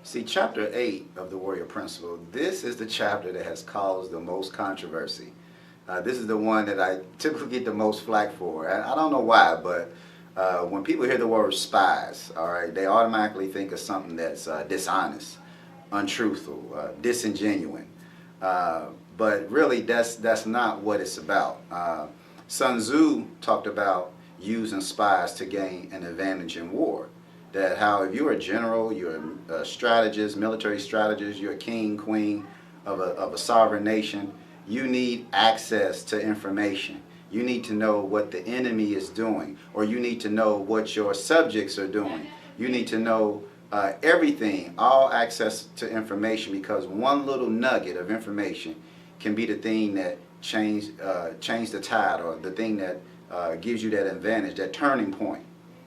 See, chapter 8 of the Warrior Principle, this is the chapter that has caused the most controversy. This is the one that I typically get the most flack for. I don't know why, but when people hear the word spies, all right, they automatically think of something that's dishonest, untruthful, disingenuous. But really, that's not what it's about. Sun Tzu talked about using spies to gain an advantage in war. That how if you're a general, you're a strategist, military strategist, you're a king, queen of a sovereign nation, you need access to information. You need to know what the enemy is doing, or you need to know what your subjects are doing. You need to know everything, all access to information, because one little nugget of information can be the thing that change the tide, or the thing that gives you that advantage, that turning point,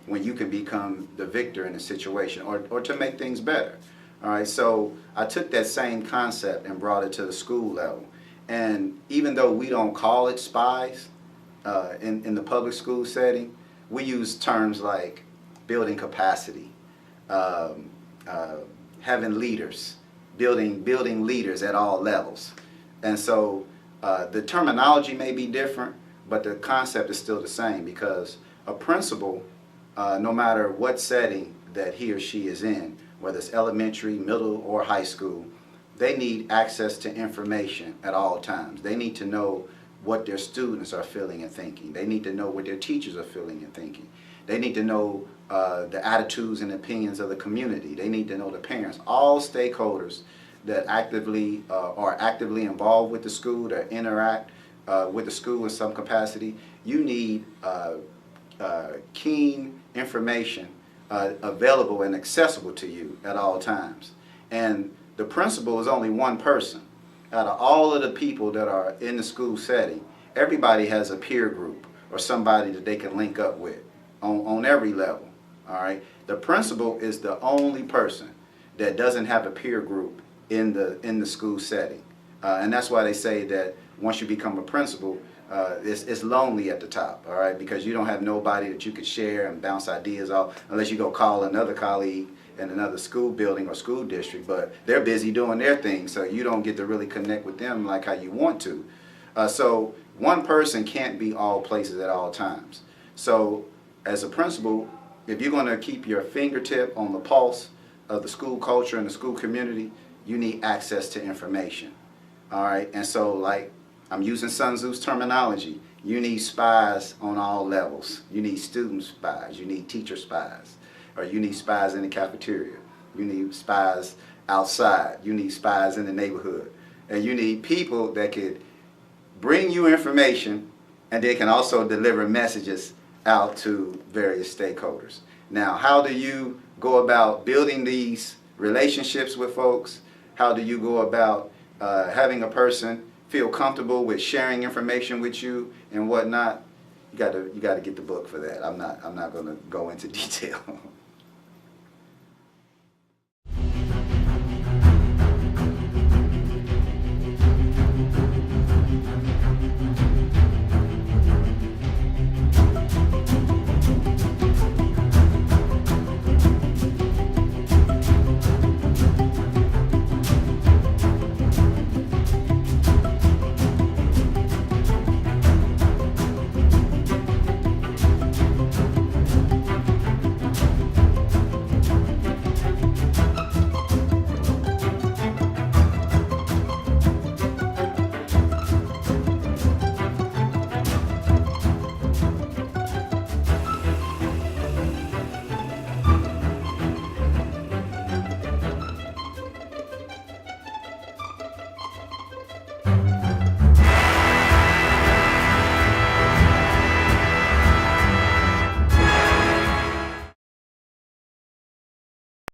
when you can become the victor in a situation, or to make things better. All right, so I took that same concept and brought it to the school level. And even though we don't call it spies in the public school setting, we use terms like building capacity, having leaders, building leaders at all levels. And so the terminology may be different, but the concept is still the same, because a principal, no matter what setting that he or she is in, whether it's elementary, middle, or high school, they need access to information at all times. They need to know what their students are feeling and thinking. They need to know what their teachers are feeling and thinking. They need to know the attitudes and opinions of the community. They need to know the parents, all stakeholders that are actively involved with the school, that interact with the school in some capacity. You need keen information available and accessible to you at all times. And the principal is only one person. Out of all of the people that are in the school setting, everybody has a peer group or somebody that they can link up with on every level. All right. The principal is the only person that doesn't have a peer group in the school setting, and that's why they say that once you become a principal, it's lonely at the top. All right, because you don't have nobody that you could share and bounce ideas off, unless you go call another colleague in another school building or school district, but they're busy doing their thing, so you don't get to really connect with them like how you want to. So one person can't be all places at all times. So as a principal, if you're going to keep your fingertip on the pulse of the school culture and the school community, you need access to information. All right, and so, like, I'm using Sun Tzu's terminology, you need spies on all levels. You need student spies, you need teacher spies, or you need spies in the cafeteria. You need spies outside. You need spies in the neighborhood. And you need people that could bring you information, and they can also deliver messages out to various stakeholders. Now, how do you go about building these relationships with folks? How do you go about having a person feel comfortable with sharing information with you and whatnot? You got to get the book for that. I'm not going to go into detail.